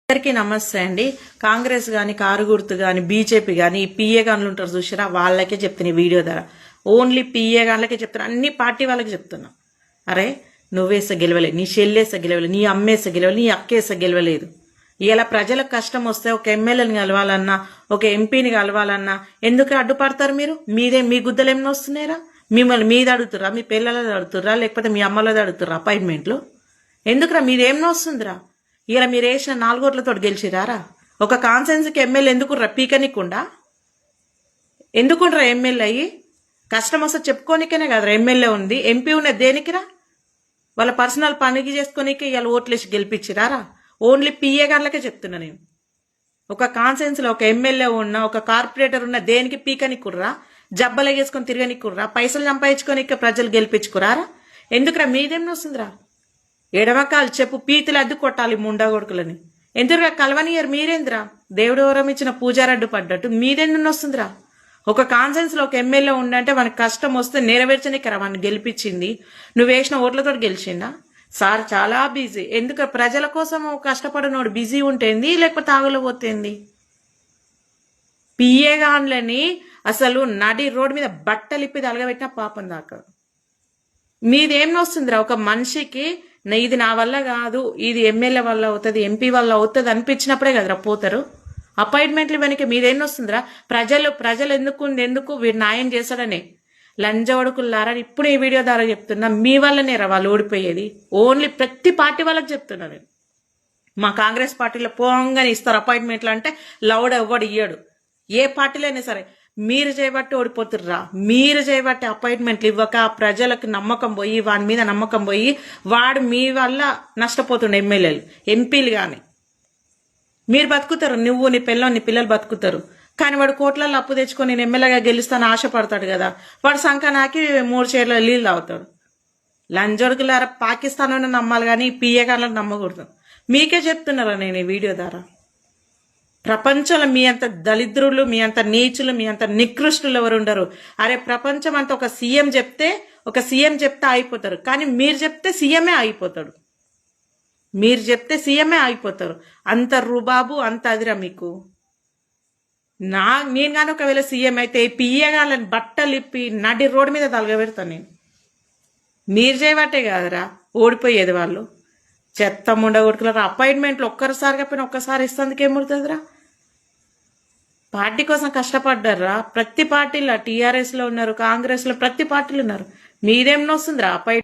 అందరికీ నమస్తే అండి. కాంగ్రెస్ గాని, కారు గుర్తు గాని, బీజేపీ గాని, పిఏ గాన్లు ఉంటారు చూసారా, వాళ్ళకే చెప్తున్నా ఈ వీడియో ద్వారా. ఓన్లీ పిఏ గాన్లకే చెప్తున్నా, అన్ని పార్టీ వాళ్ళకి చెప్తున్నా. అరే నువ్వేస గెలవలేదు, నీ చెల్లేస గెలవలేదు, నీ అమ్మేస గెలవలేదు, నీ అక్కేస గెలవలేదు. ఇలా ప్రజలకు కష్టం వస్తే ఒక ఎమ్మెల్యేని కలవాలన్నా, ఒక ఎంపీని కలవాలన్నా ఎందుకు అడ్డుపడతారు మీరు? మీ గుద్దలు ఏమైనా వస్తున్నారా? మిమ్మల్ని మీద అడుగుతురా, మీ పిల్లలది అడుగుతురా, లేకపోతే మీ అమ్మలది అడుగుతురా అపాయింట్మెంట్లు? ఎందుకురా మీదేమన్నా వస్తుందిరా? ఇలా మీరు వేసిన 4 ఓట్లతో గెలిచిరారా? ఒక కాన్సెన్స్కి ఎమ్మెల్యే ఎందుకుర్రా? పీకనికుండా ఎందుకుండ్రా ఎమ్మెల్యే అయ్యి? కష్టం వస్తే చెప్పుకోనికనే కదరా ఎమ్మెల్యే ఉంది. ఎంపీ ఉన్నది దేనికిరా? వాళ్ళ పర్సనల్ పనికి చేసుకోనికే ఇలా ఓట్లేసి గెలిపించిరారా? ఓన్లీ పిఏ గాన్లకే చెప్తున్నా నేను. ఒక కాన్సెన్స్లో ఒక ఎమ్మెల్యే ఉన్న, ఒక కార్పొరేటర్ ఉన్న దేనికి పీకనికుర్రా? జబ్బలగేసుకొని తిరగనికుర్రా? పైసలు సంపాదించుకోనికే ప్రజలు గెలిపించుకురారా? ఎందుకురా మీదేం వస్తుందిరా? ఎడమకాలు చెప్పు పీతులు అద్దు కొట్టాలి ముండా కొడుకులని. ఎందుకురా కలవనియరు? మీరేంద్రా దేవుడు వరం ఇచ్చిన పూజారడ్డు పడ్డట్టు మీరెందుకు వస్తుందిరా? ఒక కాన్సెన్స్ లో ఒక ఎమ్మెల్యే ఉండంటే మనకు కష్టం వస్తే నెరవేర్చనికరా వాడిని గెలిపించింది. నువ్వు వేసిన ఓట్లతో గెలిచిందా? సార్ చాలా బిజీ. ఎందుకు ప్రజల కోసం కష్టపడినోడు బిజీ ఉంటేంది, లేకపోతే ఆగులో పోతేంది? పిఏ గాన్లని అసలు నడి రోడ్డు మీద బట్టలిప్పి తలగబెట్టిన పాపం దాకా. మీదేం వస్తుందిరా? ఒక మనిషికి ఇది నా వల్ల కాదు, ఇది ఎమ్మెల్యే వల్ల అవుతుంది, ఎంపీ వల్ల అవుతుంది అనిపించినప్పుడే కదరా పోతారు. అపాయింట్మెంట్లు వెనక మీదేం వస్తుందిరా? ప్రజలు ఎందుకు వీడు న్యాయం చేశాడనే లంజవడుకుల్లారా. ఇప్పుడు ఈ వీడియో ద్వారా చెప్తున్నా, మీ వల్లనే రా వాళ్ళు ఓడిపోయేది. ఓన్లీ ప్రతి పార్టీ వాళ్ళకి చెప్తున్నా నేను. మా కాంగ్రెస్ పార్టీలో పోంగానే ఇస్తారు అపాయింట్మెంట్లు అంటే లౌడ్ ఎవ్వడు ఇయ్యడు. ఏ పార్టీలో అయినా సరే మీరు చేయబట్టి ఓడిపోతుర్రా. మీరు చేయబట్టి అపాయింట్మెంట్లు ఇవ్వక ప్రజలకు నమ్మకం పోయి, వాడి మీద నమ్మకం పోయి, వాడు మీ వల్ల నష్టపోతుండే ఎమ్మెల్యేలు, ఎంపీలు కానీ. మీరు బతుకుతారు, నువ్వు నీ పిల్లలు నీ పిల్లలు బతుకుతారు. కానీ వాడు కోట్లలో అప్పు తెచ్చుకొని నేను ఎమ్మెల్యేగా గెలుస్తాను ఆశపడతాడు కదా, వాడు సంకనాకి 3 చీరల నీళ్ళు తాగుతాడు. లంజొడుకులారా, పాకిస్తాన్ నమ్మాలి కానీ పిఏ గాన్లను నమ్మకూడదు. మీకే చెప్తున్నారా నేను ఈ వీడియో ద్వారా. ప్రపంచంలో మీ అంత దళిద్రులు, మీ అంత నీచులు, మీ అంత నికృష్టులు ఎవరు ఉండరు. అరే ప్రపంచం అంతా ఒక సీఎం చెప్తే అయిపోతారు, కానీ మీరు చెప్తే సీఎంఏ అయిపోతాడు. మీరు చెప్తే సీఎంఏ అయిపోతారు. అంత రుబాబు, అంత అదిరా మీకు. నేను కానీ ఒకవేళ సీఎం అయితే పిఏ గాన్లని బట్టలు ఇప్పి నడి రోడ్డు మీద తలగబెడతాను నేను. మీరు చేయబట్టే కాదురా ఓడిపోయేది వాళ్ళు. చెత్త ముండగొడుకులరా. అపాయింట్మెంట్లు ఒక్కసారిగా పోయినా ఒక్కసారి ఇస్తేందుకు ఏముడుతుందిరా? పార్టీ కోసం కష్టపడ్డారా ప్రతి పార్టీలో. టీఆర్ఎస్ లో ఉన్నారు, కాంగ్రెస్ లో ప్రతి పార్టీలు ఉన్నారు. మీదేం వస్తుందిరా అపాయింట్మెంట్?